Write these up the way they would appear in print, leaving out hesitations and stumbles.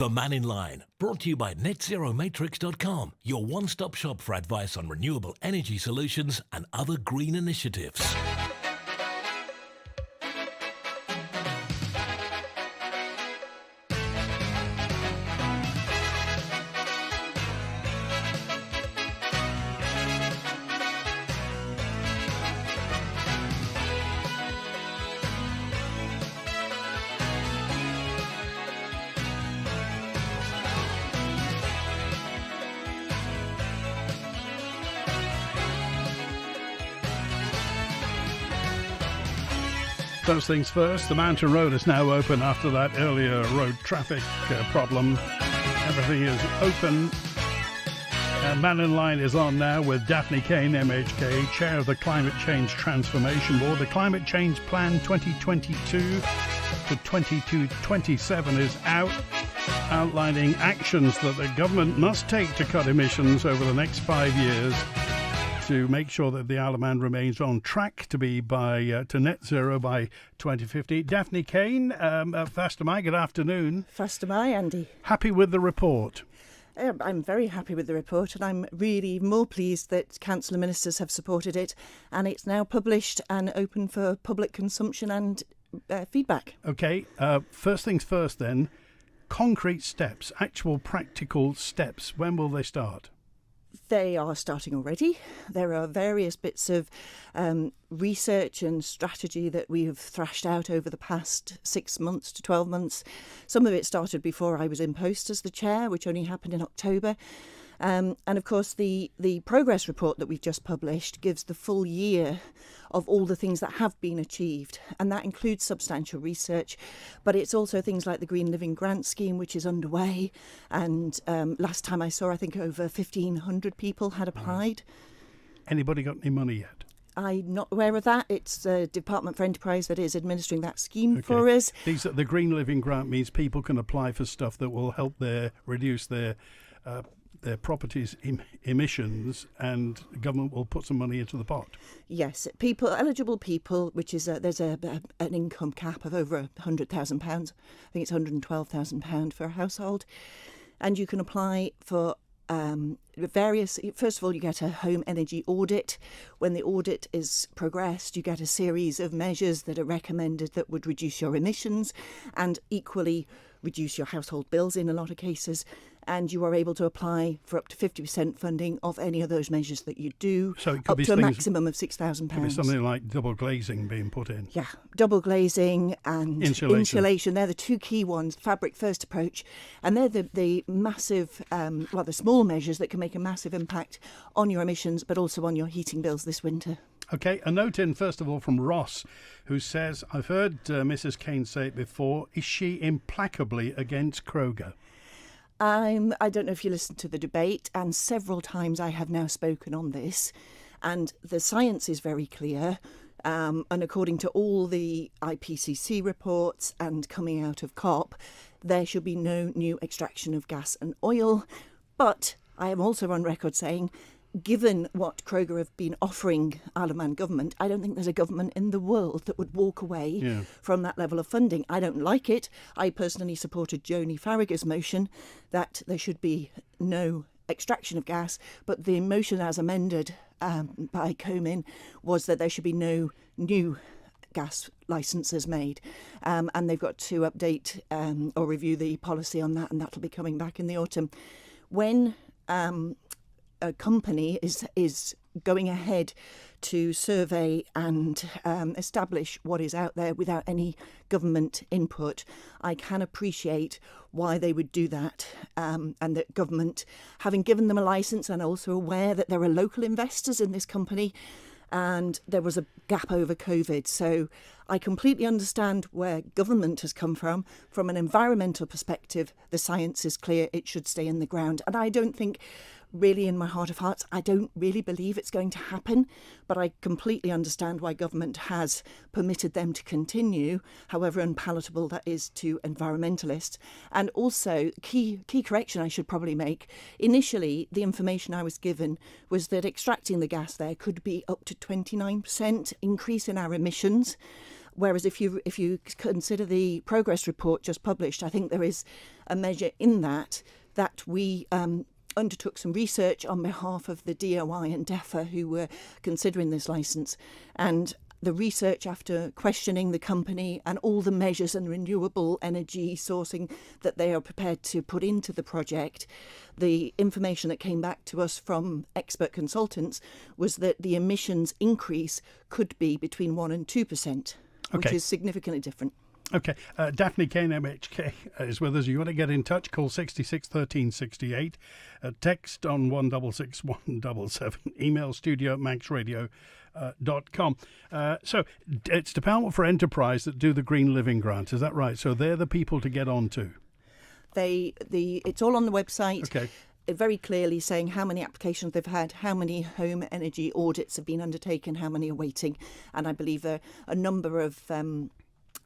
The Mannin Line, brought to you by netzeromatrix.com, your one-stop shop for advice on renewable energy solutions and other green initiatives. First things first, the Mountain Road is now open after that earlier road traffic problem. Everything is open. Mannin Line is on now with Daphne Caine MHK, Chair of the Climate Change Transformation Board. The Climate Change Plan 2022 to 2027 is out, outlining actions that the government must take to cut emissions over the next 5 years to make sure that the Isle of Man remains on track to be to net zero by 2050. Daphne Caine, Fastyr mie, good afternoon. Fastyr mie, Andy. Happy with the report? I'm very happy with the report, and I'm really more pleased that council and ministers have supported it, and it's now published and open for public consumption and feedback. OK, first things first then, concrete steps, actual practical steps, when will they start? They are starting already. There are various bits of research and strategy that we have thrashed out over the past 6 months to 12 months. Some of it started before I was in post as the chair, which only happened in October. And of course, the progress report that we've just published gives the full year of all the things that have been achieved. And that includes substantial research, but it's also things like the Green Living Grant Scheme, which is underway. And last time I saw, I think over 1,500 people had applied. Anybody got any money yet? I'm not aware of that. It's the Department for Enterprise that is administering that scheme for us. The Green Living Grant means people can apply for stuff that will help reduce their properties' emissions, and the government will put some money into the pot. Yes, eligible people, which is there's an income cap of over £100,000. I think it's £112,000 for a household, and you can apply for various. First of all, you get a home energy audit. When the audit is progressed, you get a series of measures that are recommended that would reduce your emissions and equally reduce your household bills in a lot of cases. And you are able to apply for up to 50% funding of any of those measures that you do, so it could up be to a maximum of £6,000. Could be something like double glazing being put in. Yeah, double glazing and insulation. They're the two key ones, fabric first approach. And they're the massive, the small measures that can make a massive impact on your emissions, but also on your heating bills this winter. OK, a note in, first of all, from Ross, who says, I've heard Mrs Caine say it before, is she implacably against Kroger? I don't know if you listened to the debate, and several times I have now spoken on this, and the science is very clear. And according to all the IPCC reports and coming out of COP, there should be no new extraction of gas and oil. But I am also on record saying, given what Kroger have been offering Isle of Man government, I don't think there's a government in the world that would walk away from that level of funding. I don't like it. I personally supported Joni Farragher's motion that there should be no extraction of gas, but the motion as amended by Comin was that there should be no new gas licences made, and they've got to update or review the policy on that, and that'll be coming back in the autumn. When a company is going ahead to survey and establish what is out there without any government input, I can appreciate why they would do that, and that government, having given them a licence and also aware that there are local investors in this company, and there was a gap over COVID. So I completely understand where government has come from. From an environmental perspective, the science is clear, it should stay in the ground. And I don't think, really in my heart of hearts, I don't really believe it's going to happen, but I completely understand why government has permitted them to continue, however unpalatable that is to environmentalists. And also, key correction I should probably make, initially the information I was given was that extracting the gas there could be up to 29% increase in our emissions. Whereas if you consider the progress report just published, I think there is a measure in that we undertook some research on behalf of the DOI and DEFRA who were considering this licence. And the research, after questioning the company and all the measures and renewable energy sourcing that they are prepared to put into the project, the information that came back to us from expert consultants was that the emissions increase could be between 1% and 2%, which is significantly different. Okay, Daphne Caine MHK is with us. You want to get in touch, call 66 13 68, text on 166177, email studio@manxradio.com. So it's Department for Enterprise that do the Green Living Grant, is that right? So they're the people to get on to. It's all on the website. Okay. Very clearly saying how many applications they've had, how many home energy audits have been undertaken, how many are waiting. And I believe a number of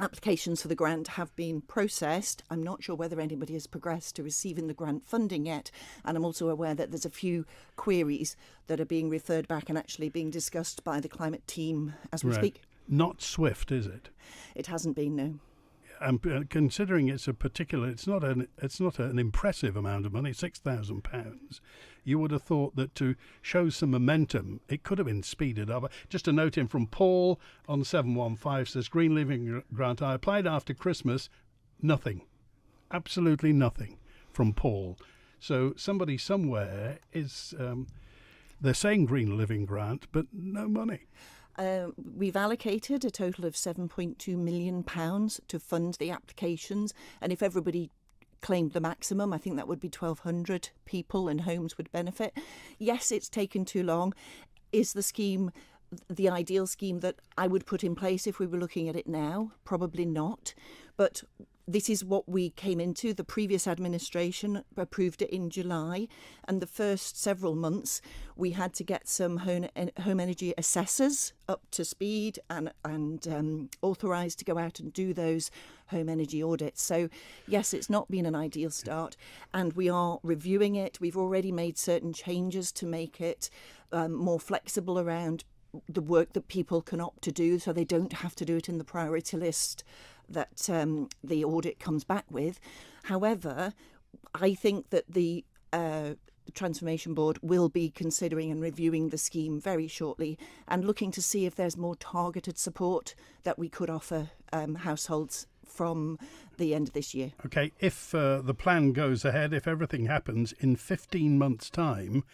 applications for the grant have been processed. I'm not sure whether anybody has progressed to receiving the grant funding yet. And I'm also aware that there's a few queries that are being referred back and actually being discussed by the climate team as we speak. Not swift, is it? It hasn't been, no. Considering it's not an impressive amount of money, £6,000. You would have thought that to show some momentum, it could have been speeded up. Just a note in from Paul on 715 says, Green Living Grant, I applied after Christmas, nothing, absolutely nothing from Paul. So somebody somewhere is, they're saying Green Living Grant, but no money. We've allocated a total of £7.2 million to fund the applications, and if everybody claimed the maximum, I think that would be 1,200 people and homes would benefit. Yes, it's taken too long. Is the scheme the ideal scheme that I would put in place if we were looking at it now? Probably not. But this is what we came into. The previous administration approved it in July, and the first several months we had to get some home energy assessors up to speed and authorised to go out and do those home energy audits. So yes, it's not been an ideal start, and we are reviewing it. We've already made certain changes to make it more flexible around the work that people can opt to do, so they don't have to do it in the priority list that the audit comes back with. However, I think that the Transformation Board will be considering and reviewing the scheme very shortly and looking to see if there's more targeted support that we could offer households from the end of this year. Okay, if the plan goes ahead, if everything happens in 15 months' time,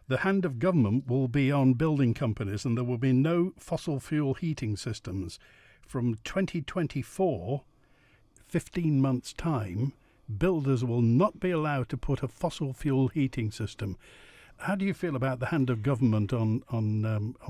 the hand of government will be on building companies and there will be no fossil fuel heating systems. From 2024, 15 months' time, builders will not be allowed to put a fossil fuel heating system. How do you feel about the hand of government on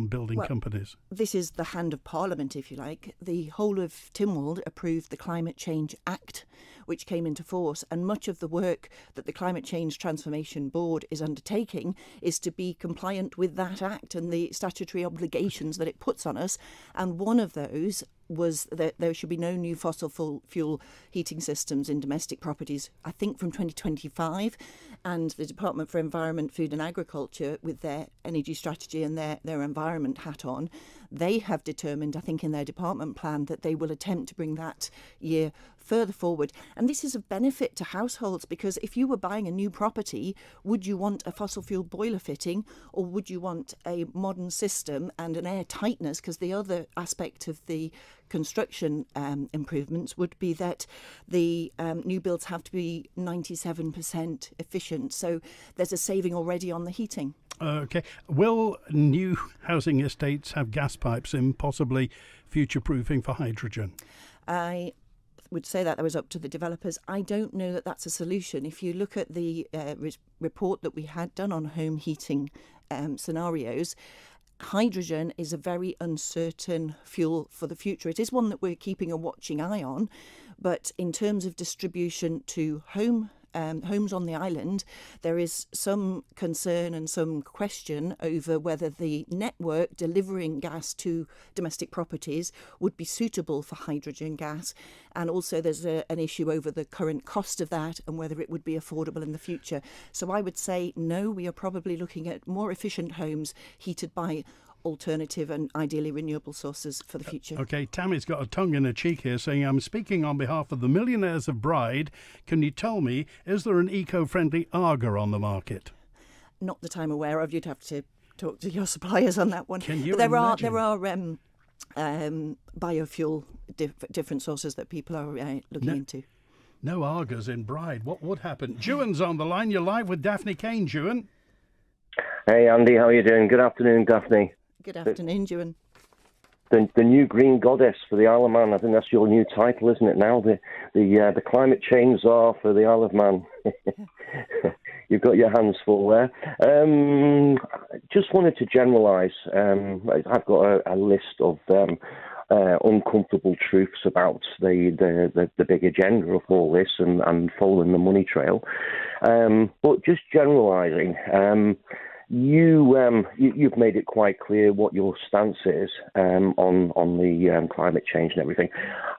building companies? This is the hand of Parliament, if you like. The whole of Tynwald approved the Climate Change Act, which came into force, and much of the work that the Climate Change Transformation Board is undertaking is to be compliant with that act and the statutory obligations that it puts on us. And one of those was that there should be no new fossil fuel heating systems in domestic properties, I think from 2025. And the Department for Environment, Food and Agriculture, with their energy strategy and their environment hat on, they have determined, I think in their department plan, that they will attempt to bring that year further forward. And this is of benefit to households, because if you were buying a new property, would you want a fossil fuel boiler fitting, or would you want a modern system and an air tightness? Because the other aspect of the construction improvements would be that the new builds have to be 97% efficient. So there's a saving already on the heating. Okay. Will new housing estates have gas pipes in, possibly future-proofing for hydrogen? I would say that was up to the developers. I don't know that that's a solution. If you look at the report that we had done on home heating scenarios, hydrogen is a very uncertain fuel for the future. It is one that we're keeping a watching eye on, but in terms of distribution to homes on the island, there is some concern and some question over whether the network delivering gas to domestic properties would be suitable for hydrogen gas. And also there's an issue over the current cost of that and whether it would be affordable in the future. So I would say no, we are probably looking at more efficient homes heated by alternative and ideally renewable sources for the future. Okay, Tammy's got a tongue in her cheek here saying, I'm speaking on behalf of the millionaires of Bride. Can you tell me, is there an eco-friendly Arga on the market? Not that I'm aware of. You'd have to talk to your suppliers on that one. Can you But imagine? there are biofuel different sources that people are looking into. No Argas in Bride. What would happen? Juan's on the line. You're live with Daphne Caine. Juan. Hey Andy, how are you doing? Good afternoon, Daphne. Good afternoon, Juan. The new green goddess for the Isle of Man. I think that's your new title, isn't it? Now the climate change czar for the Isle of Man. You've got your hands full there. Just wanted to generalise. I've got a list of uncomfortable truths about the big agenda of all this and following the money trail. But just generalising. You've made it quite clear what your stance is on the climate change and everything.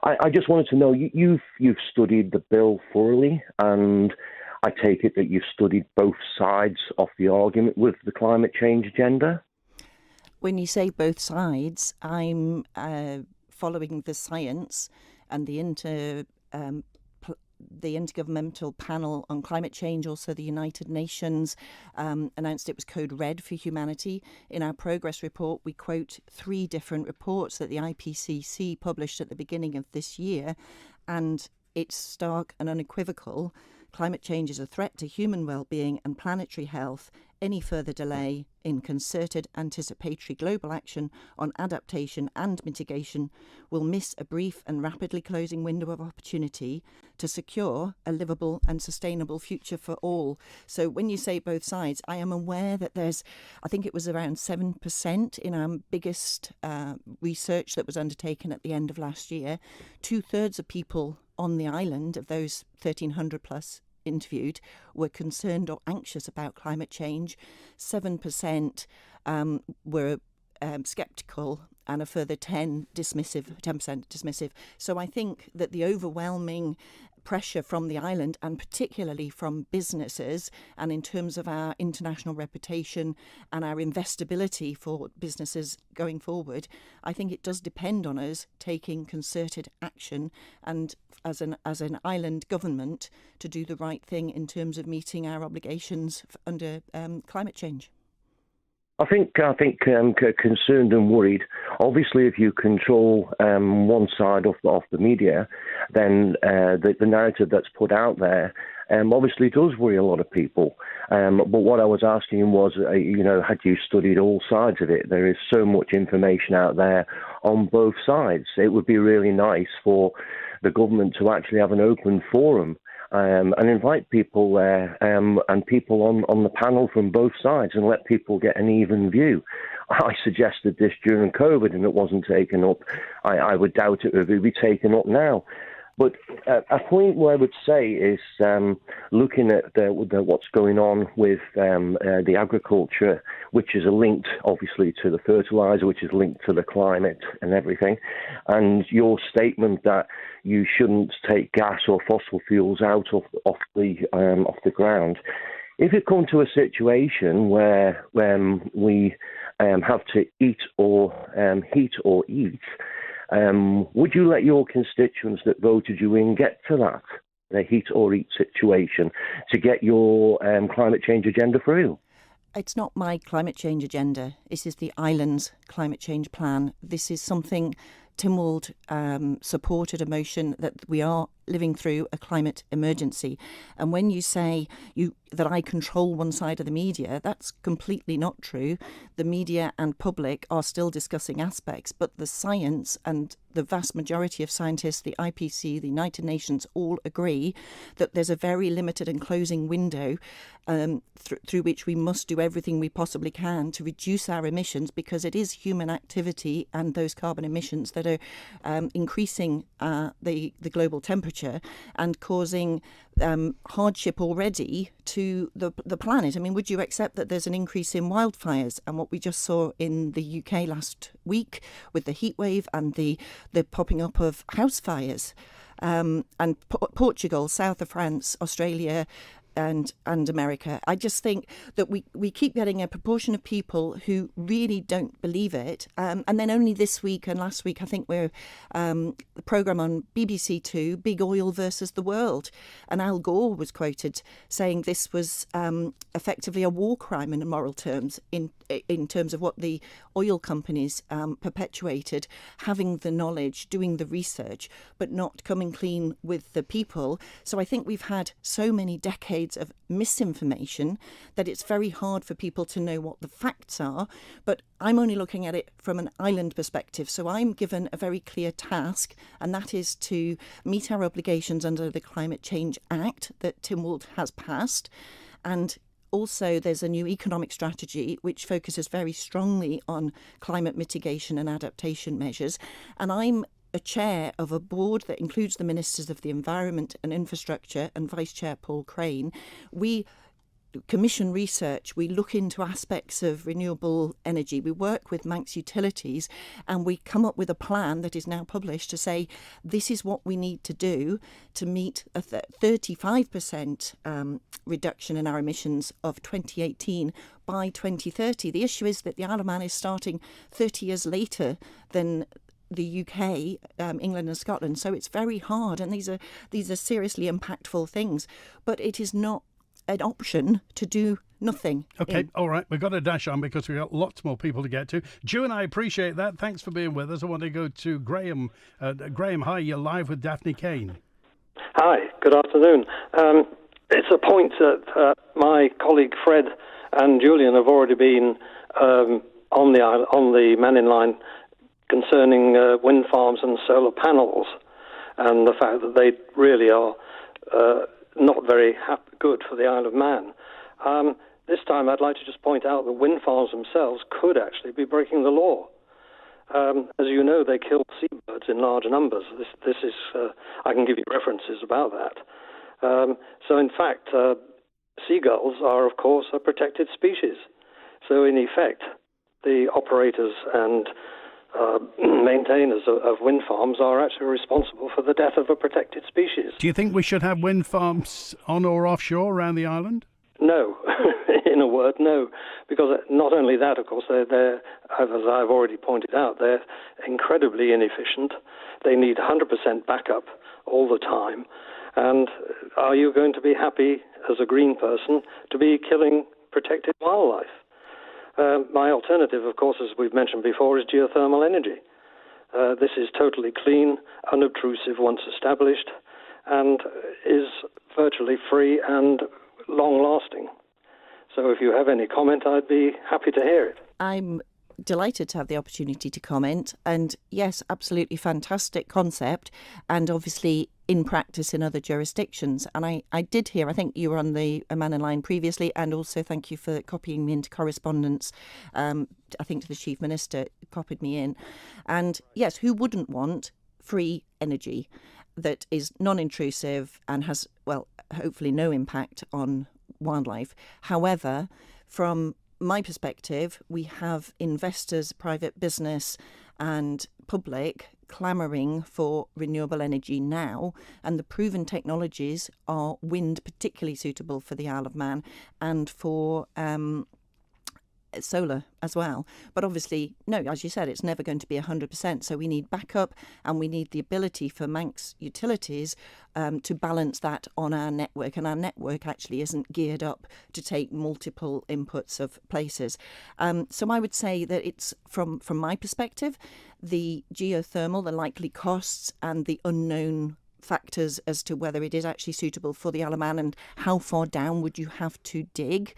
I just wanted to know, you've studied the bill thoroughly, and I take it that you've studied both sides of the argument with the climate change agenda? When you say both sides, I'm following the science, and the Intergovernmental Panel on Climate Change, also the United Nations, announced it was Code Red for humanity. In our progress report, we quote 3 different reports that the IPCC published at the beginning of this year, and it's stark and unequivocal. Climate change is a threat to human well-being and planetary health. Any further delay in concerted anticipatory global action on adaptation and mitigation will miss a brief and rapidly closing window of opportunity to secure a livable and sustainable future for all. So when you say both sides, I am aware that I think it was around 7% in our biggest research that was undertaken at the end of last year. 2/3 of people on the island, of those 1,300 plus interviewed, were concerned or anxious about climate change. 7% were sceptical, and a further 10% dismissive. So I think that the overwhelming pressure from the island, and particularly from businesses, and in terms of our international reputation and our investability for businesses going forward, I think it does depend on us taking concerted action, and as an island government, to do the right thing in terms of meeting our obligations under climate change. I think concerned and worried. Obviously, if you control one side of the media, then the narrative that's put out there obviously does worry a lot of people. But what I was asking was, had you studied all sides of it? There is so much information out there on both sides. It would be really nice for the government to actually have an open forum and invite people there and people on the panel from both sides, and let people get an even view. I suggested this during COVID and it wasn't taken up. I would doubt it would be taken up now. But a point where I would say is looking at what's going on with the agriculture, which is linked obviously to the fertilizer, which is linked to the climate and everything, and your statement that you shouldn't take gas or fossil fuels out of the ground. If it comes to a situation where we have to eat or heat or eat, would you let your constituents that voted you in get to that, the heat or eat situation, to get your climate change agenda through? It's not my climate change agenda. This is the island's climate change plan. This is something Tynwald supported, a motion that we are living through a climate emergency. And when you say that I control one side of the media, that's completely not true. The media and public are still discussing aspects, but the science and the vast majority of scientists, the IPC, the United Nations, all agree that there's a very limited and closing window through which we must do everything we possibly can to reduce our emissions, because it is human activity and those carbon emissions that are increasing the global temperature and causing hardship already to the planet. I mean, would you accept that there's an increase in wildfires? And what we just saw in the UK last week with the heat wave and the popping up of house fires, and Portugal, south of France, Australia, and America. I just think that we keep getting a proportion of people who really don't believe it. And then only this week and last week, I think we're the programme on BBC Two, Big Oil versus the World. And Al Gore was quoted saying this was effectively a war crime in moral terms, in terms of what the oil companies perpetuated, having the knowledge, doing the research, but not coming clean with the people. So I think we've had so many decades of misinformation that it's very hard for people to know what the facts are. But I'm only looking at it from an island perspective. So I'm given a very clear task, and that is to meet our obligations under the Climate Change Act that Tynwald has passed. And also, there's a new economic strategy which focuses very strongly on climate mitigation and adaptation measures. And I'm a chair of a board that includes the Ministers of the Environment and Infrastructure and Vice Chair Paul Crane. We commission research, we look into aspects of renewable energy, we work with Manx utilities, and we come up with a plan that is now published to say this is what we need to do to meet a 35% reduction in our emissions of 2018 by 2030. The issue is that the Isle of Man is starting 30 years later than the UK, England and Scotland, so it's very hard, and these are seriously impactful things, but it is not an option to do nothing. Okay, all right, we've got to dash on because we've got lots more people to get to. Ju and I appreciate that. Thanks for being with us. I want to go to Graham. Graham, hi, you're live with Daphne Caine. Hi, good afternoon. It's a point that my colleague Fred and Julian have already been on the Mannin Line concerning wind farms and solar panels, and the fact that they really are not very good for the Isle of Man. This time I'd like to just point out that wind farms themselves could actually be breaking the law. As you know, they kill seabirds in large numbers. This is I can give you references about that. So in fact, seagulls are, of course, a protected species. So in effect, the operators and maintainers of wind farms are actually responsible for the death of a protected species. Do you think we should have wind farms on or offshore around the island? No. In a word, no. Because not only that, of course, they're, as I've already pointed out, they're incredibly inefficient. They need 100% backup all the time. And are you going to be happy as a green person to be killing protected wildlife? My alternative, of course, as we've mentioned before, is geothermal energy. This is totally clean, unobtrusive once established, and is virtually free and long-lasting. So if you have any comment, I'd be happy to hear it. I'm delighted to have the opportunity to comment. And yes, absolutely fantastic concept, and obviously in practice in other jurisdictions. And I did hear, I think you were on the Mannin Line previously, and also thank you for copying me into correspondence. I think to the Chief Minister copied me in. And yes, who wouldn't want free energy that is non-intrusive and has, well, hopefully no impact on wildlife. However, from my perspective, we have investors, private business and public clamouring for renewable energy now, and the proven technologies are wind, particularly suitable for the Isle of Man, and for solar as well. But obviously, no, as you said, it's never going to be 100%. So we need backup, and we need the ability for Manx utilities to balance that on our network. And our network actually isn't geared up to take multiple inputs of places. So I would say that it's, from my perspective, the geothermal, the likely costs and the unknown factors as to whether it is actually suitable for the Isle of Man and how far down would you have to dig,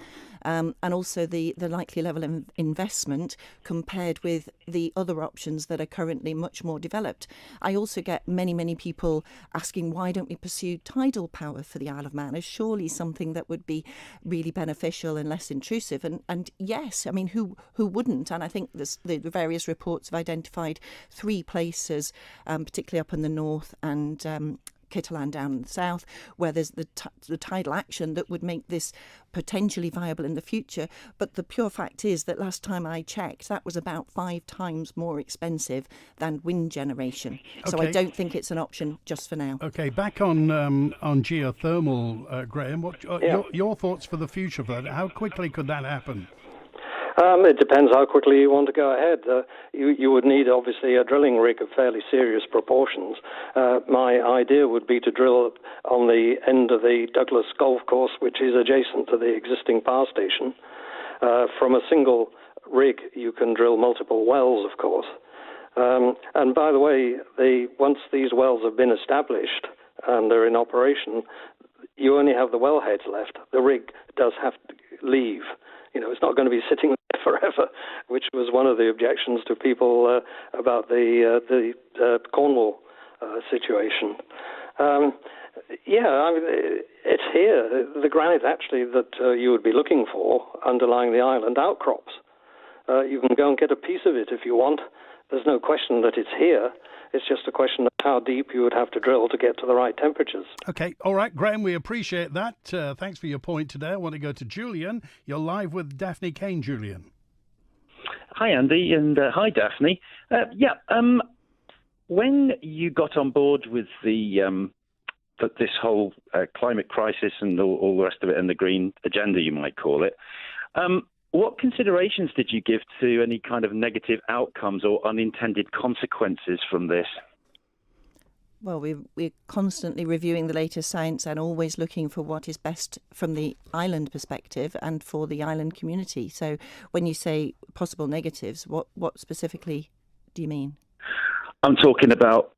and also the likely level of investment compared with the other options that are currently much more developed. I also get many people asking, why don't we pursue tidal power for the Isle of Man as surely something that would be really beneficial and less intrusive. And yes, I mean, who wouldn't? And I think the various reports have identified 3 places, particularly up in the north and Kitterland down in the south, where there's the tidal action that would make this potentially viable in the future. But the pure fact is that last time I checked, that was about 5 times more expensive than wind generation. So I Okay. don't think it's an option just for now. Okay, back on geothermal, Graham. What your thoughts for the future for that? How quickly could that happen? It depends how quickly you want to go ahead. You would need, obviously, a drilling rig of fairly serious proportions. My idea would be to drill on the end of the Douglas Golf Course, which is adjacent to the existing power station. From a single rig, you can drill multiple wells, of course. And by the way, once these wells have been established and they're in operation, you only have the wellheads left. The rig does have to leave. It's not going to be sitting there forever, which was one of the objections to people about the Cornwall situation. It's here. The granite, actually, that you would be looking for underlying the island outcrops. You can go and get a piece of it if you want. There's no question that it's here. It's just a question of how deep you would have to drill to get to the right temperatures. Okay, all right, Graham, we appreciate that. Thanks for your point today. I want to go to Julian. You're live with Daphne Caine, Julian. Hi, Andy, and hi, Daphne. When you got on board with this whole climate crisis and all the rest of it, and the green agenda, you might call it, what considerations did you give to any kind of negative outcomes or unintended consequences from this? Well, we're constantly reviewing the latest science and always looking for what is best from the island perspective and for the island community. So when you say possible negatives, what specifically do you mean? I'm talking about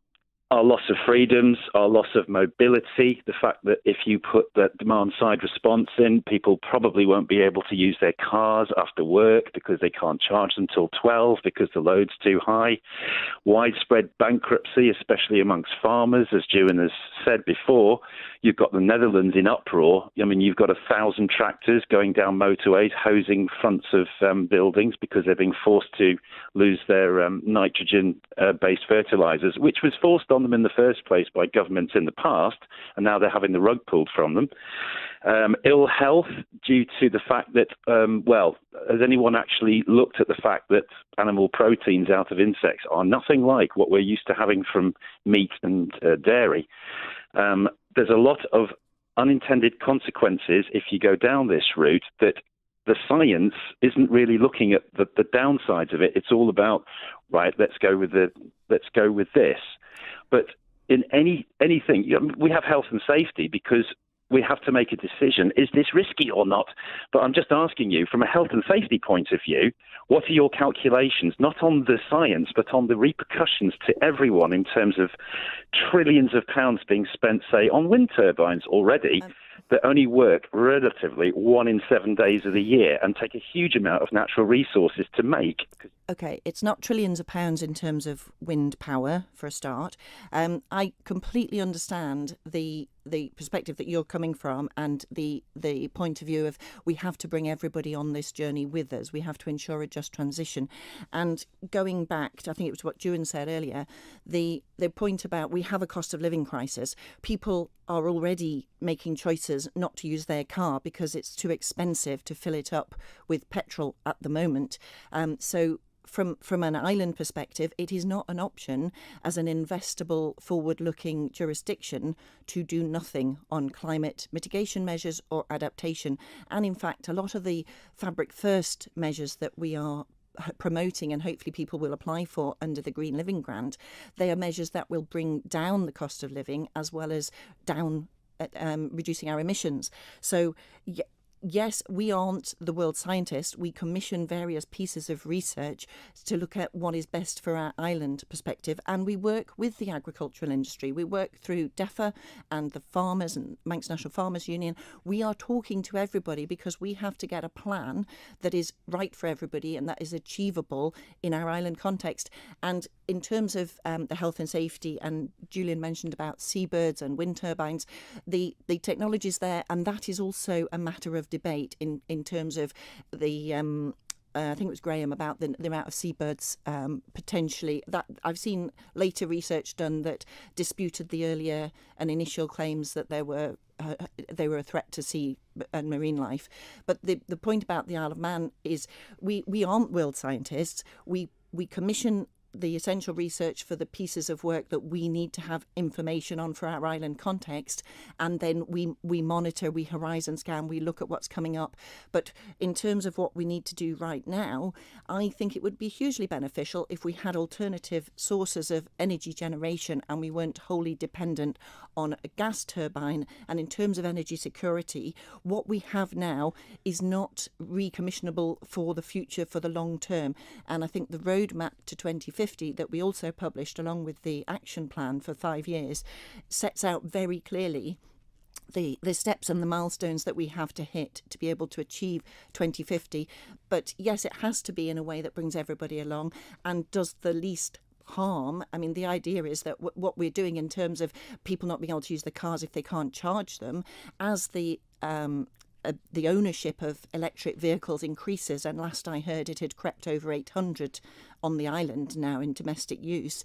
our loss of freedoms, our loss of mobility, the fact that if you put that demand-side response in, people probably won't be able to use their cars after work because they can't charge them till 12 because the load's too high. Widespread bankruptcy, especially amongst farmers, as Julian has said before. You've got the Netherlands in uproar. I mean, you've got 1,000 tractors going down motorways, hosing fronts of buildings because they're being forced to lose their nitrogen-based fertilizers, which was forced on them in the first place by governments in the past, and now they're having the rug pulled from them. Ill health due to the fact that, has anyone actually looked at the fact that animal proteins out of insects are nothing like what we're used to having from meat and dairy? There's a lot of unintended consequences if you go down this route that the science isn't really looking at the downsides of it. It's all about, right, let's go with this. But in anything, we have health and safety because we have to make a decision. Is this risky or not? But I'm just asking you, from a health and safety point of view, what are your calculations, not on the science, but on the repercussions to everyone in terms of trillions of pounds being spent, say, on wind turbines already that only work relatively 1 in 7 days of the year and take a huge amount of natural resources to make? Okay, it's not trillions of pounds in terms of wind power, for a start. I completely understand the perspective that you're coming from and the point of view of we have to bring everybody on this journey with us. We have to ensure a just transition. And going back to, I think it was what Julian said earlier, the point about we have a cost of living crisis. People are already making choices not to use their car because it's too expensive to fill it up with petrol at the moment. So from an island perspective, it is not an option as an investable, forward-looking jurisdiction to do nothing on climate mitigation measures or adaptation. And in fact, a lot of the Fabric First measures that we are promoting and hopefully people will apply for under the Green Living Grant, they are measures that will bring down the cost of living as well as down reducing our emissions. So yes, we aren't the world scientists. We commission various pieces of research to look at what is best for our island perspective, and we work with the agricultural industry. We work through DEFA and the farmers and Manx National Farmers Union. We are talking to everybody because we have to get a plan that is right for everybody and that is achievable in our island context. And in terms of the health and safety, and Julian mentioned about seabirds and wind turbines, the technology is there, and that is also a matter of debate in terms of the I think it was Graham, about the amount of seabirds potentially. That I've seen later research done that disputed the earlier and initial claims that they were a threat to sea and marine life. But the point about the Isle of Man is we aren't world scientists. We commission the essential research for the pieces of work that we need to have information on for our island context, and then we monitor, we horizon scan, we look at what's coming up. But in terms of what we need to do right now, I think it would be hugely beneficial if we had alternative sources of energy generation and we weren't wholly dependent on a gas turbine. And in terms of energy security, what we have now is not recommissionable for the future, for the long term. And I think the roadmap to 2050 that we also published along with the action plan for 5 years sets out very clearly the steps and the milestones that we have to hit to be able to achieve 2050. But yes, it has to be in a way that brings everybody along and does the least harm. I mean, the idea is that what we're doing in terms of people not being able to use the cars if they can't charge them, as the ownership of electric vehicles increases, and last I heard it had crept over 800 on the island now in domestic use.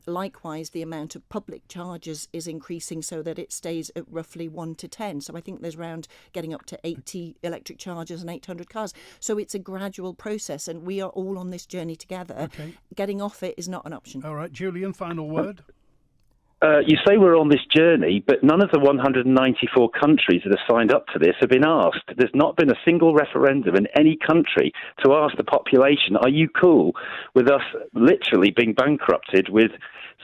Likewise, the amount of public charges is increasing so that it stays at roughly 1 to 10. So I think there's around getting up to 80 electric chargers and 800 cars. So it's a gradual process, and we are all on this journey together. Okay. Getting off it is not an option. All right, Julian, final word. You say we're on this journey, but none of the 194 countries that have signed up to this have been asked. There's not been a single referendum in any country to ask the population, are you cool with us literally being bankrupted with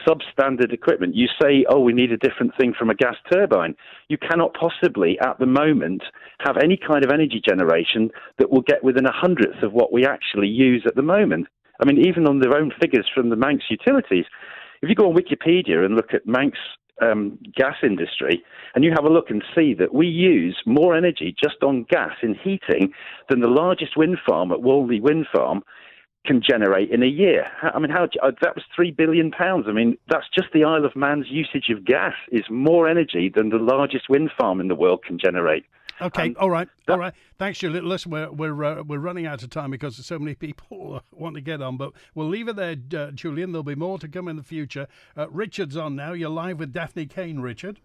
substandard equipment? You say, oh, we need a different thing from a gas turbine. You cannot possibly, at the moment, have any kind of energy generation that will get within 1/100th of what we actually use at the moment. I mean, even on their own figures from the Manx utilities, if you go on Wikipedia and look at Manx gas industry, and you have a look and see that we use more energy just on gas in heating than the largest wind farm at Walney Wind Farm can generate in a year. I mean, that was £3 billion. I mean, that's just the Isle of Man's usage of gas is more energy than the largest wind farm in the world can generate. Okay, all right. Thanks, Julian. Listen, we're running out of time because so many people want to get on, but we'll leave it there, Julian. There'll be more to come in the future. Richard's on now. You're live with Daphne Caine, Richard.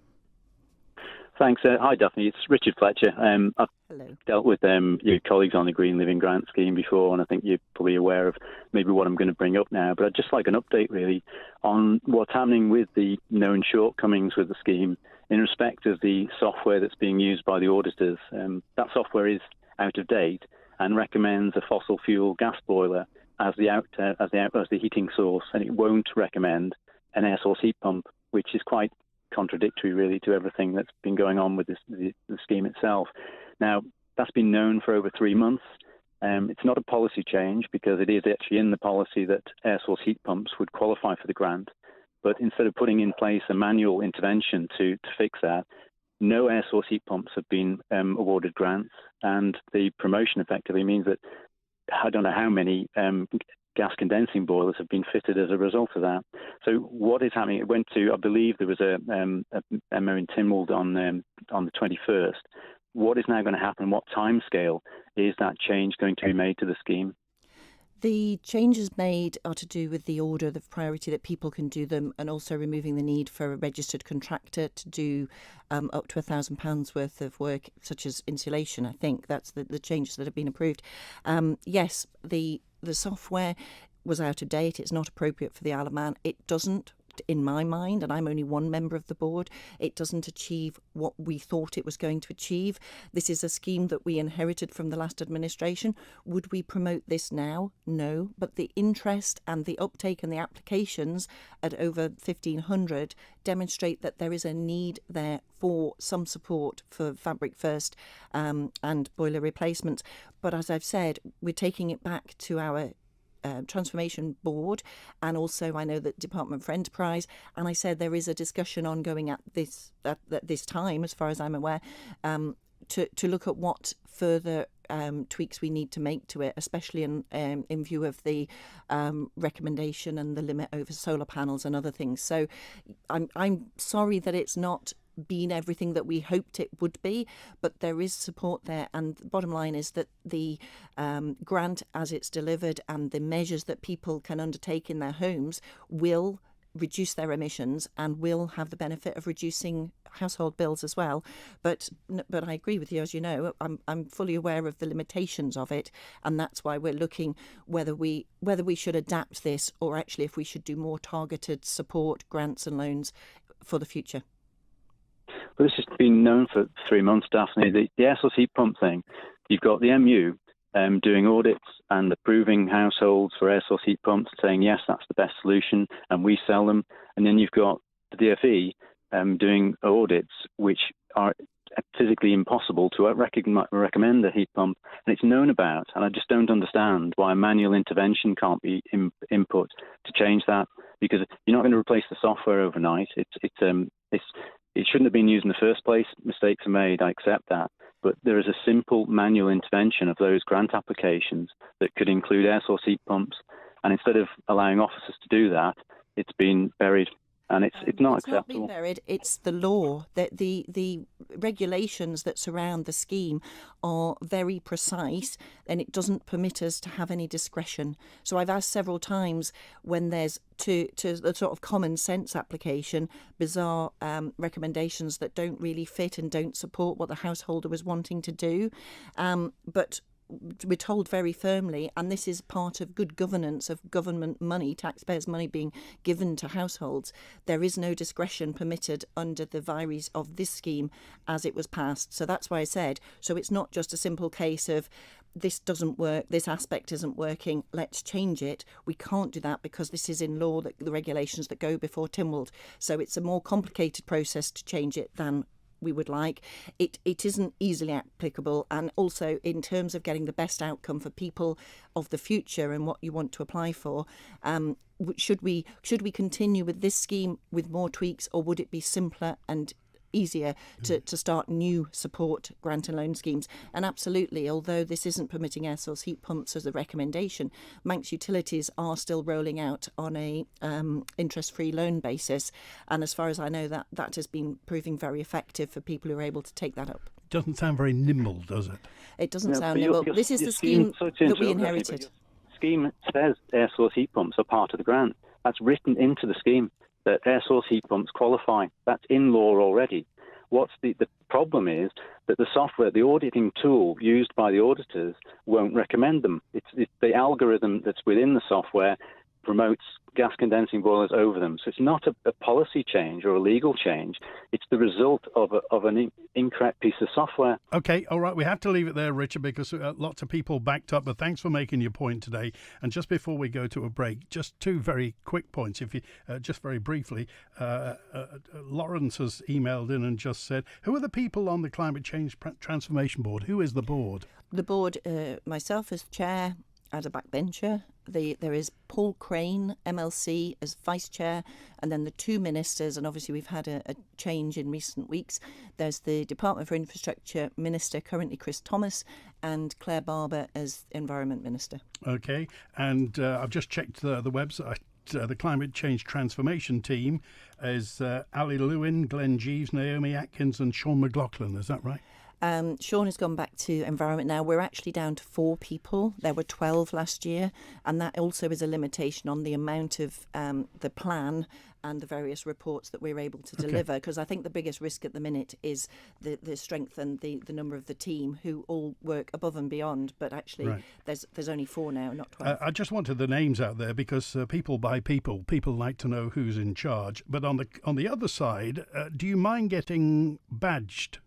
Thanks. Hi, Daphne. It's Richard Fletcher. I've Hello. dealt with your colleagues on the Green Living Grant Scheme before, and I think you're probably aware of maybe what I'm going to bring up now. But I'd just like an update, really, on what's happening with the known shortcomings with the scheme in respect of the software that's being used by the auditors. That software is out of date and recommends a fossil fuel gas boiler as the heating source, and it won't recommend an air source heat pump, which is quite contradictory, really, to everything that's been going on with the scheme itself. Now, that's been known for over 3 months. It's not a policy change because it is actually in the policy that air source heat pumps would qualify for the grant. But instead of putting in place a manual intervention to fix that, no air source heat pumps have been awarded grants, and the promotion effectively means that I don't know how many gas condensing boilers have been fitted as a result of that. So what is happening? It went to, I believe there was a memo in Tynwald on the 21st. What is now going to happen? What timescale is that change going to be made to the scheme? The changes made are to do with the order, the priority that people can do them, and also removing the need for a registered contractor to do up to £1,000 worth of work, such as insulation. I think that's the changes that have been approved. Yes, the software was out of date. It's not appropriate for the Isle of Man. It doesn't, in my mind, and I'm only one member of the board, it doesn't achieve what we thought it was going to achieve. This is a scheme that we inherited from the last administration. Would we promote this now? No. But the interest and the uptake and the applications at over 1,500 demonstrate that there is a need there for some support for Fabric First and boiler replacements. But as I've said, we're taking it back to our Transformation Board, and also I know that Department for Enterprise, and I said there is a discussion ongoing at this time, as far as I'm aware, to look at what further tweaks we need to make to it, especially in view of the recommendation and the limit over solar panels and other things. So I'm sorry that it's not been everything that we hoped it would be, but there is support there. And the bottom line is that the grant, as it's delivered, and the measures that people can undertake in their homes will reduce their emissions and will have the benefit of reducing household bills as well. But I agree with you, as you know, I'm fully aware of the limitations of it, and that's why we're looking whether we should adapt this, or actually if we should do more targeted support, grants and loans for the future. Well, this has been known for 3 months, Daphne. The air source heat pump thing, you've got the MU doing audits and approving households for air source heat pumps, saying, yes, that's the best solution, and we sell them. And then you've got the DFE doing audits which are physically impossible to recommend a heat pump, and it's known about. And I just don't understand why manual intervention can't be input to change that, because you're not going to replace the software overnight. It shouldn't have been used in the first place. Mistakes are made, I accept that. But there is a simple manual intervention of those grant applications that could include air source heat pumps. And instead of allowing officers to do that, it's been buried. And it's not acceptable. It's not been buried. It's the law. That the regulations that surround the scheme are very precise, and it doesn't permit us to have any discretion. So I've asked several times when there's to the sort of common sense application, bizarre recommendations that don't really fit and don't support what the householder was wanting to do. But we're told very firmly, and this is part of good governance of government money, taxpayers' money being given to households, there is no discretion permitted under the vires of this scheme as it was passed. So that's why I said, so it's not just a simple case of this doesn't work, this aspect isn't working, let's change it. We can't do that because this is in law, the regulations that go before Tynwald. So it's a more complicated process to change it than we would like. It isn't easily applicable, and also in terms of getting the best outcome for people of the future and what you want to apply for, should we continue with this scheme with more tweaks, or would it be simpler and easier to start new support grant and loan schemes? And absolutely, although this isn't permitting air source heat pumps as a recommendation, Manx Utilities are still rolling out on a interest-free loan basis, and as far as I know, that has been proving very effective for people who are able to take that up. Doesn't sound very nimble, does it? It doesn't sound nimble. This is the scheme that we inherited. The scheme says air source heat pumps are part of the grant. That's written into the scheme, that air source heat pumps qualify. That's in law already. What's the problem is that the software, the auditing tool used by the auditors won't recommend them. It's the algorithm that's within the software promotes gas condensing boilers over them. So it's not a policy change or a legal change. It's the result of an incorrect piece of software. OK, all right. We have to leave it there, Richard, because lots of people backed up. But thanks for making your point today. And just before we go to a break, just two very quick points. If you just very briefly, Lawrence has emailed in and just said, who are the people on the Climate Change Transformation Board? Who is the board? The board, myself as chair, as a backbencher. There is Paul Crane, MLC, as vice chair, and then the two ministers, and obviously we've had a change in recent weeks. There's the Department for Infrastructure Minister, currently Chris Thomas, and Claire Barber as Environment Minister. OK, and I've just checked the website. The Climate Change Transformation Team is Ali Lewin, Glenn Jeeves, Naomi Atkins and Sean McLaughlin. Is that right? Sean has gone back to Environment now. We're actually down to 4 people. There were 12 last year, and that also is a limitation on the amount of the plan and the various reports that we're able to deliver, because I think the biggest risk at the minute is the strength and the number of the team who all work above and beyond, but actually there's only 4 now, not 12. I just wanted the names out there because people by people like to know who's in charge. But on the other side, do you mind getting badged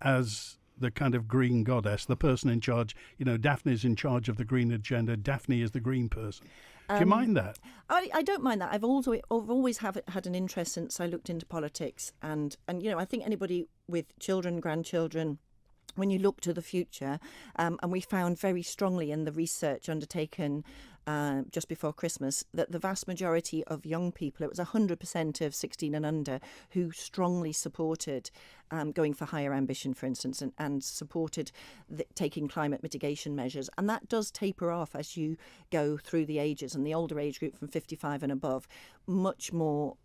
as the kind of green goddess, the person in charge? You know, Daphne's in charge of the green agenda. Daphne is the green person. Do you mind that? I don't mind that. I've always had an interest since I looked into politics, and you know, I think anybody with children, grandchildren, when you look to the future, and we found very strongly in the research undertaken just before Christmas that the vast majority of young people, it was 100% of 16 and under, who strongly supported going for higher ambition, for instance, and supported taking climate mitigation measures. And that does taper off as you go through the ages, and the older age group from 55 and above, much more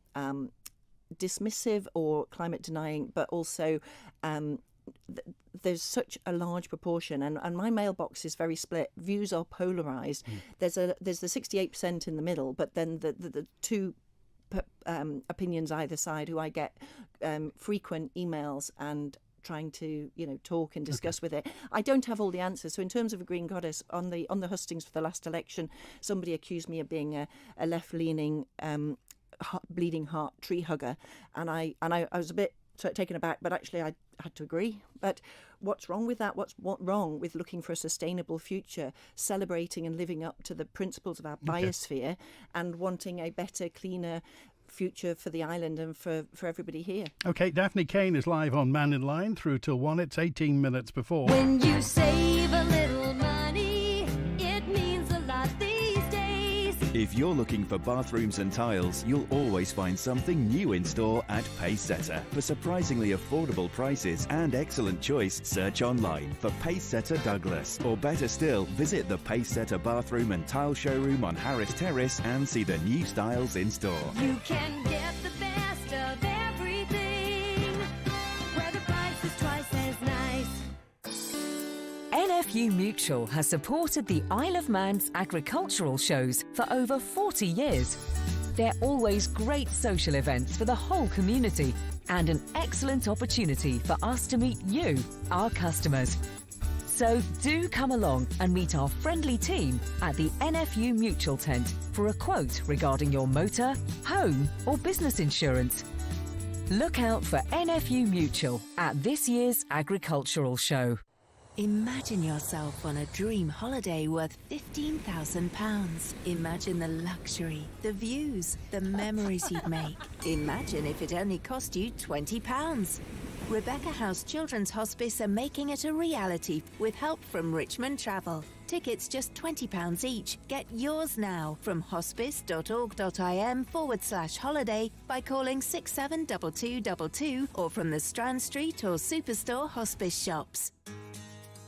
dismissive or climate denying, but also there's such a large proportion, and my mailbox is very split. Views are polarised. There's the 68% in the middle, but then the two opinions either side, who I get frequent emails and trying to talk and discuss with it. I don't have all the answers. So in terms of a green goddess, on the hustings for the last election, somebody accused me of being a left-leaning bleeding heart tree hugger, and I was a bit taken aback, but actually I had to agree. But what's wrong with that? What's wrong with looking for a sustainable future, celebrating and living up to the principles of our biosphere, and wanting a better, cleaner future for the island and for everybody here? Okay, Daphne Caine is live on Mannin Line through till 1. It's 18 minutes before. When you save a little money, it means a lot these days. If you're looking for bathrooms and tiles, you'll always find something new in store at Pacesetter. For surprisingly affordable prices and excellent choice, search online for Pacesetter Douglas. Or better still, visit the Pacesetter Bathroom and Tile Showroom on Harris Terrace and see the new styles in store. You can get the best of everything, where the price is twice as nice. NFU Mutual has supported the Isle of Man's agricultural shows for over 40 years. They're always great social events for the whole community and an excellent opportunity for us to meet you, our customers. So do come along and meet our friendly team at the NFU Mutual tent for a quote regarding your motor, home or business insurance. Look out for NFU Mutual at this year's agricultural show. Imagine yourself on a dream holiday worth £15,000. Imagine the luxury, the views, the memories you'd make. Imagine if it only cost you £20. Rebecca House Children's Hospice are making it a reality with help from Richmond Travel. Tickets just £20 each. Get yours now from hospice.org.im/holiday by calling 672222 or from the Strand Street or Superstore Hospice shops.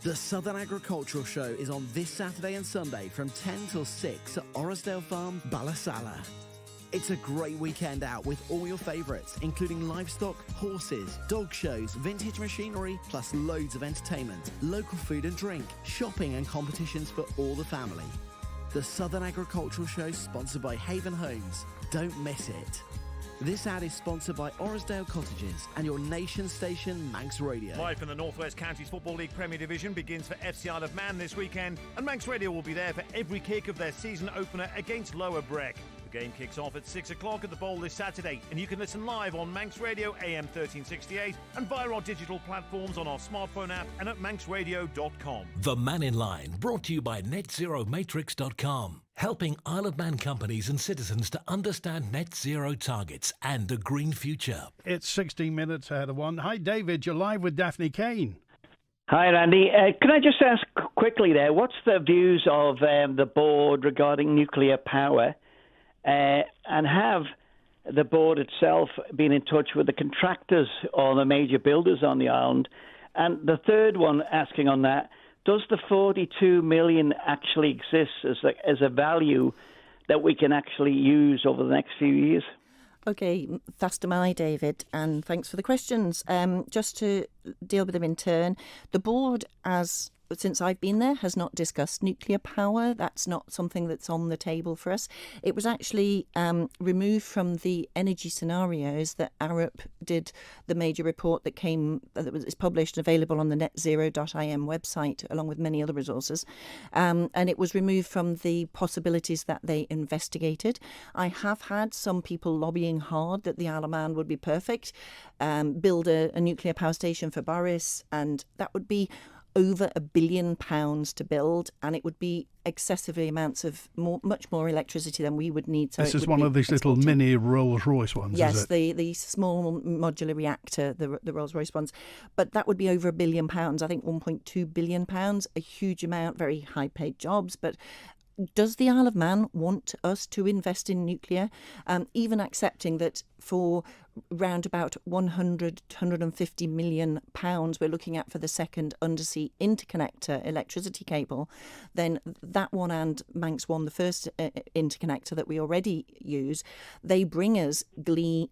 The Southern Agricultural Show is on this Saturday and Sunday from 10 till 6 at Orrisdale Farm, Ballasalla. It's a great weekend out with all your favourites, including livestock, horses, dog shows, vintage machinery, plus loads of entertainment, local food and drink, shopping and competitions for all the family. The Southern Agricultural Show, sponsored by Haven Homes. Don't miss it. This ad is sponsored by Orrisdale Cottages and your nation station, Manx Radio. Live from the North West Counties Football League Premier Division begins for FC Isle of Man this weekend, and Manx Radio will be there for every kick of their season opener against Lower Breck. The game kicks off at 6 o'clock at the Bowl this Saturday, and you can listen live on Manx Radio AM 1368 and via our digital platforms on our smartphone app and at manxradio.com. The Mannin Line, brought to you by netzeromatrix.com. Helping Isle of Man companies and citizens to understand net zero targets and a green future. It's 16 minutes ahead of 1. Hi, David. You're live with Daphne Caine. Hi, Randy. Can I just ask quickly there, what's the views of the board regarding nuclear power? And have the board itself been in touch with the contractors or the major builders on the island? And the third one, asking on that, does the 42 million actually exist as a value that we can actually use over the next few years? Okay, fast am I, David, and thanks for the questions. Just to deal with them in turn, the board, since I've been there, has not discussed nuclear power. That's not something that's on the table for us. It was actually removed from the energy scenarios that Arup did, the major report that is published and available on the netzero.im website, along with many other resources. And it was removed from the possibilities that they investigated. I have had some people lobbying hard that the Isle of Man would be perfect, build a nuclear power station for Boris, and that would be over £1 billion to build, and it would be excessively amounts of much more electricity than we would need. So this is one of these little mini Rolls-Royce ones, yes, is it? the small modular reactor, the Rolls-Royce ones. But that would be over £1 billion. I think £1.2 billion, a huge amount, very high-paid jobs. But does the Isle of Man want us to invest in nuclear? Even accepting that for round about 100 to 150 million pounds we're looking at for the second undersea interconnector electricity cable, then that one and Manx One, the first interconnector that we already use, they bring us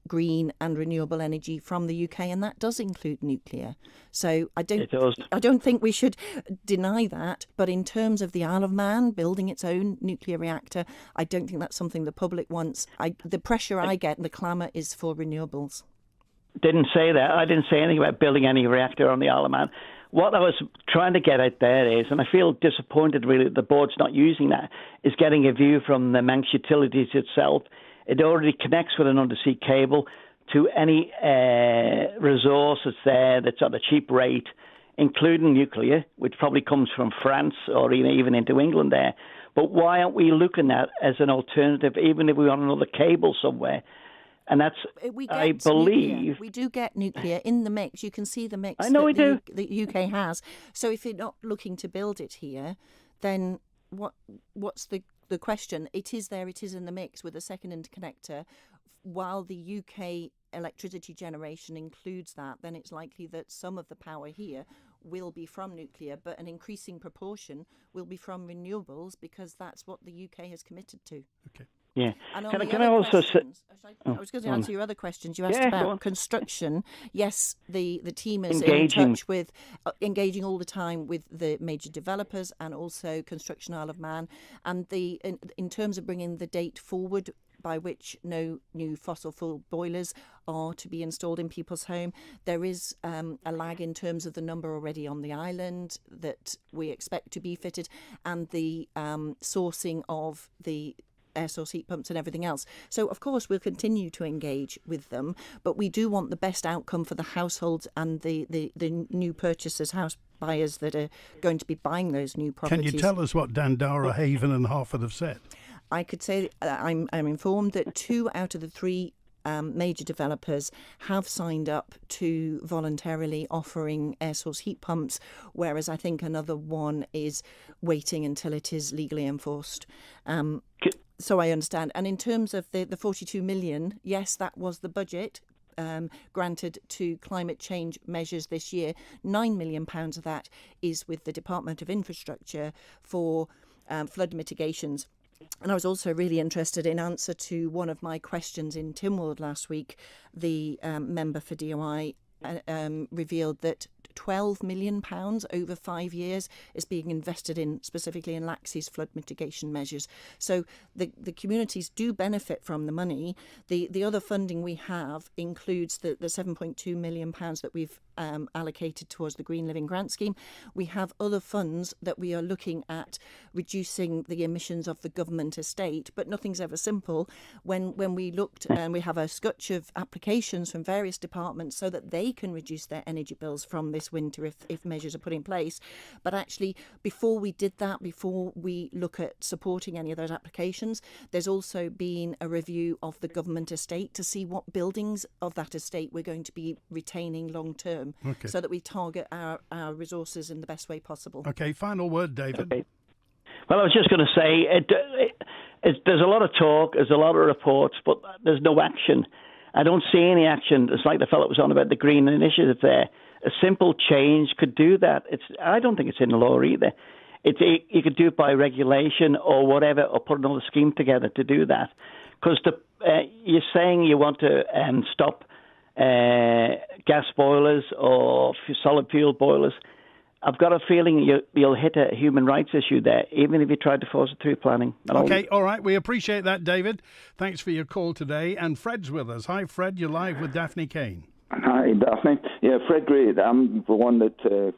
green and renewable energy from the UK, and that does include nuclear. So I don't think we should deny that, but in terms of the Isle of Man building its own nuclear reactor, I don't think that's something the public wants. The pressure I get and the clamour is for renewables. Didn't say that. I didn't say anything about building any reactor on the Isle of Man. What I was trying to get at there is, and I feel disappointed really that the board's not using that, is getting a view from the Manx Utilities itself. It already connects with an undersea cable to any resource that's there that's at a cheap rate, including nuclear, which probably comes from France or even into England there. But why aren't we looking at as an alternative, even if we want another cable somewhere? And that's, I believe... Nuclear. We do get nuclear in the mix. You can see the mix I know we do. The UK has. So if you're not looking to build it here, then what's the question? It is there, it is in the mix with a second interconnector. While the UK electricity generation includes that, then it's likely that some of the power here will be from nuclear, but an increasing proportion will be from renewables because that's what the UK has committed to. Okay. Yeah. And can I also say... I was going to answer your other questions. You asked about construction. Yes, the team is engaging. In touch with, engaging all the time with the major developers and also Construction Isle of Man. And in terms of bringing the date forward by which no new fossil fuel boilers are to be installed in people's home, there is a lag in terms of the number already on the island that we expect to be fitted and the sourcing of the air source heat pumps and everything else. So, of course, we'll continue to engage with them, but we do want the best outcome for the households and the new purchasers, house buyers that are going to be buying those new properties. Can you tell us what Dandara, Haven and Harford have said? I could say I'm informed that 2 out of the 3 major developers have signed up to voluntarily offering air source heat pumps, whereas I think another one is waiting until it is legally enforced. So I understand. And in terms of the 42 million, yes, that was the budget granted to climate change measures this year. £9 million of that is with the Department of Infrastructure for flood mitigations. And I was also really interested in answer to one of my questions in Tynwald last week. The member for DOI revealed that £12 million over 5 years is being invested in specifically in Laxey's flood mitigation measures. So the communities do benefit from the money. The other funding we have includes the £7.2 million that we've allocated towards the Green Living Grant Scheme. We have other funds that we are looking at reducing the emissions of the government estate, but nothing's ever simple. When we looked, and we have a scutch of applications from various departments so that they can reduce their energy bills from this winter if measures are put in place. But actually, before we did that, before we look at supporting any of those applications, there's also been a review of the government estate to see what buildings of that estate we're going to be retaining long term, so that we target our resources in the best way possible. Okay, final word, David. Okay. Well, I was just going to say, there's a lot of talk, there's a lot of reports, but there's no action. I don't see any action. It's like the fellow was on about the Green Initiative there. A simple change could do that. I don't think it's in the law either. You could do it by regulation or whatever, or put another scheme together to do that. Because you're saying you want to stop gas boilers or solid fuel boilers. I've got a feeling you'll hit a human rights issue there, even if you tried to force it through planning. Okay, all right. We appreciate that, David. Thanks for your call today. And Fred's with us. Hi, Fred. You're live with Daphne Caine. Hi, Daphne. Yeah, Fred Gray. I'm the one that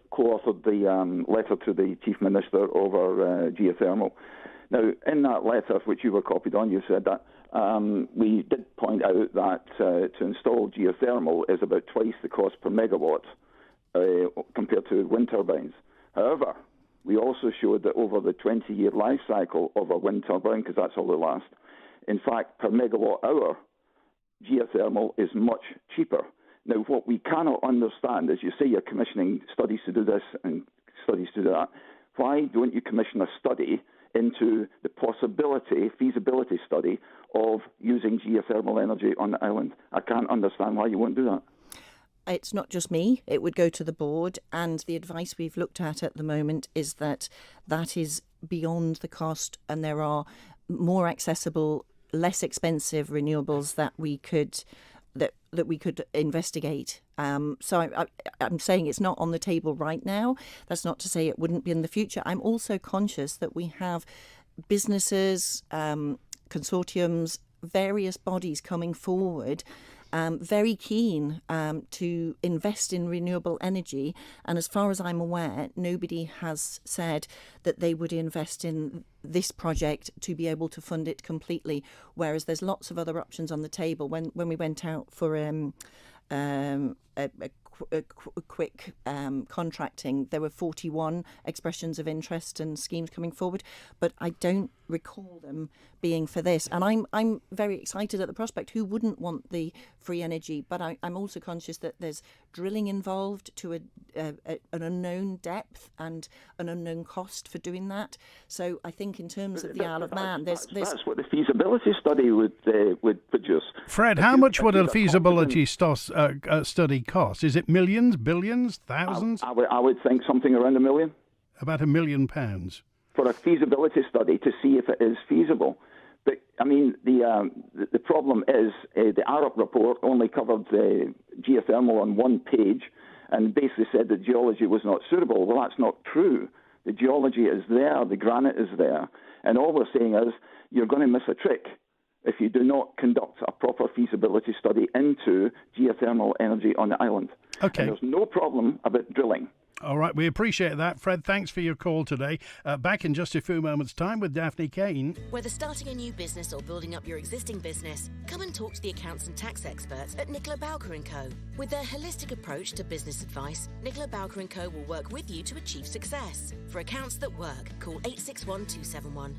co-authored the letter to the Chief Minister over geothermal. Now, in that letter, which you were copied on, you said that we did point out that to install geothermal is about twice the cost per megawatt compared to wind turbines. However, we also showed that over the 20-year life cycle of a wind turbine, because that's all it lasts, in fact, per megawatt hour, geothermal is much cheaper. Now, what we cannot understand is, you say you're commissioning studies to do this and studies to do that. Why don't you commission a study into the feasibility study of using geothermal energy on the island. I can't understand why you won't do that. It's not just me. It would go to the board, and the advice we've looked at the moment is that is beyond the cost, and there are more accessible, less expensive renewables that we could investigate. So I'm saying it's not on the table right now. That's not to say it wouldn't be in the future. I'm also conscious that we have businesses, consortiums, various bodies coming forward, very keen to invest in renewable energy. And as far as I'm aware, nobody has said that they would invest in this project to be able to fund it completely, whereas there's lots of other options on the table. When we went out for a quick contracting, there were 41 expressions of interest and schemes coming forward, but I don't recall them being for this. And I'm very excited at the prospect. Who wouldn't want the free energy? But I'm also conscious that there's drilling involved to an unknown depth and an unknown cost for doing that. So I think in terms of the Isle of Man, that's what the feasibility study would produce. Fred, how much would a feasibility study cost? Is it millions, billions, thousands? I would think something around £1 million. About £1 million. For a feasibility study to see if it is feasible. But, I mean, the problem is the Arup report only covered geothermal on one page and basically said that geology was not suitable. Well, that's not true. The geology is there, the granite is there, and all we're saying is you're going to miss a trick if you do not conduct a proper feasibility study into geothermal energy on the island. Okay. And there's no problem about drilling. All right, we appreciate that. Fred, thanks for your call today. Back in just a few moments' time with Daphne Caine. Whether starting a new business or building up your existing business, come and talk to the accounts and tax experts at Nicola Bowker & Co. With their holistic approach to business advice, Nicola Bowker & Co. will work with you to achieve success. For accounts that work, call 861 271.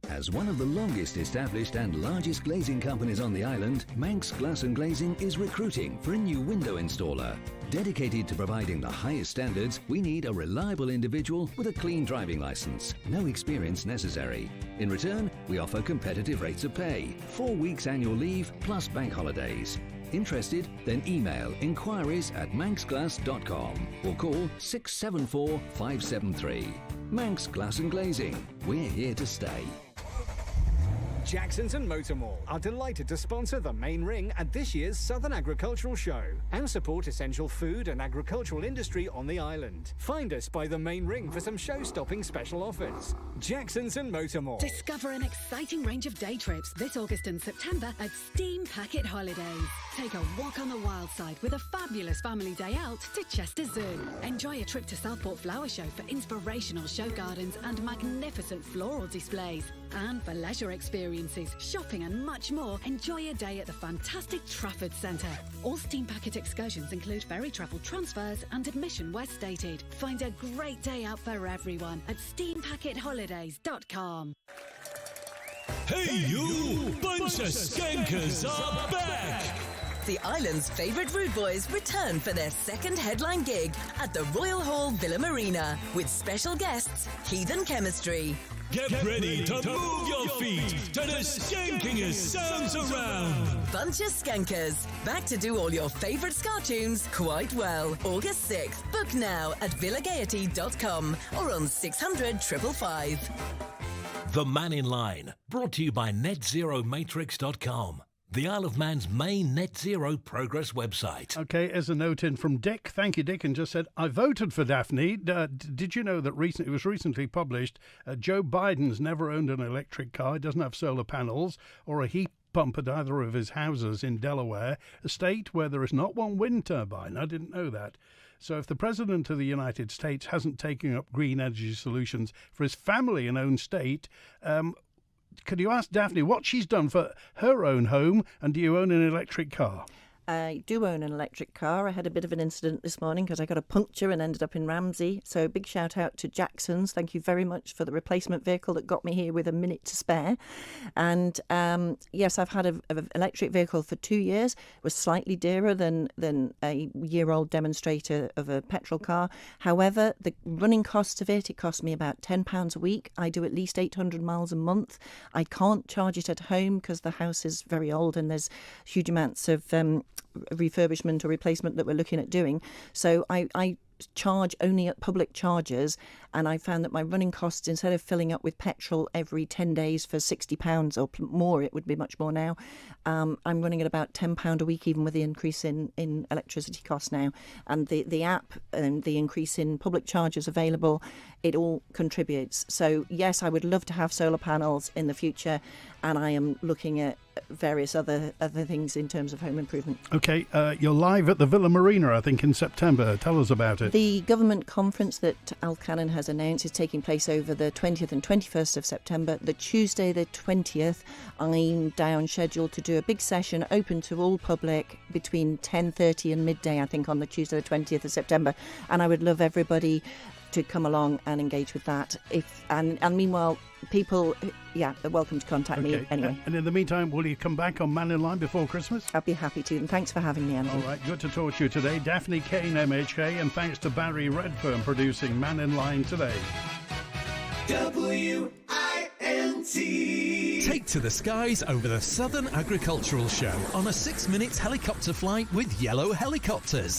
As one of the longest established and largest glazing companies on the island, Manx Glass and Glazing is recruiting for a new window installer. Dedicated to providing the highest standards, we need a reliable individual with a clean driving licence. No experience necessary. In return, we offer competitive rates of pay, 4 weeks annual leave plus bank holidays. Interested? Then email inquiries@manxglass.com or call 674 573. Manx Glass and Glazing. We're here to stay. Jackson's and Motor Mall are delighted to sponsor the main ring at this year's Southern Agricultural Show and support essential food and agricultural industry on the island. Find us by the main ring for some show-stopping special offers. Jackson's and Motor Mall. Discover an exciting range of day trips this August and September at Steam Packet Holidays. Take a walk on the wild side with a fabulous family day out to Chester Zoo. Enjoy a trip to Southport Flower Show for inspirational show gardens and magnificent floral displays. And for leisure experiences, shopping and much more, enjoy a day at the fantastic Trafford Centre. All Steam Packet excursions include ferry travel transfers and admission where stated. Find a great day out for everyone at steampacketholidays.com. Hey you! Bunch of Skankers are back! The island's favourite rude boys return for their second headline gig at the Royal Hall Villa Marina with special guests Heathen Chemistry. Get ready to move your feet to the skankingest sounds around. Bunch of Skankers, back to do all your favourite ska tunes quite well. August 6th. Book now at villagaiety.com or on 600 555. The Mannin Line, brought to you by netzeromatrix.com. The Isle of Man's main net zero progress website. Okay, as a note in from Dick. Thank you, Dick, and just said, I voted for Daphne. Did you know that it was recently published, Joe Biden's never owned an electric car, doesn't have solar panels or a heat pump at either of his houses in Delaware, a state where there is not one wind turbine. I didn't know that. So if the President of the United States hasn't taken up green energy solutions for his family and own state, could you ask Daphne what she's done for her own home, and do you own an electric car? I do own an electric car. I had a bit of an incident this morning because I got a puncture and ended up in Ramsey. So big shout out to Jackson's. Thank you very much for the replacement vehicle that got me here with a minute to spare. And yes, I've had an electric vehicle for 2 years. It was slightly dearer than a year-old demonstrator of a petrol car. However, the running cost of it cost me about £10 a week. I do at least 800 miles a month. I can't charge it at home because the house is very old and there's huge amounts of refurbishment or replacement that we're looking at doing. So I charge only at public chargers, and I found that my running costs, instead of filling up with petrol every 10 days for £60 or more, it would be much more now, I'm running at about £10 a week, even with the increase in electricity costs now. And the app and the increase in public chargers available, it all contributes. So yes, I would love to have solar panels in the future, and I am looking at various other things in terms of home improvement. Okay, you're live at the Villa Marina, I think, in September. Tell us about it. The government conference that Al Cannon has announced is taking place over the 20th and 21st of September. The Tuesday, the 20th, I'm down scheduled to do a big session open to all public between 10:30 and midday, I think, on the Tuesday, the 20th of September. And I would love everybody to come along and engage with that. And meanwhile, people, are welcome to contact me anyway. And in the meantime, will you come back on Mannin Line before Christmas? I'd be happy to, and thanks for having me, Andrew. All right, good to talk to you today. Daphne Caine MHK, and thanks to Barry Redfern producing Mannin Line today. WINT. Take to the skies over the Southern Agricultural Show on a 6-minute helicopter flight with Yellow Helicopters.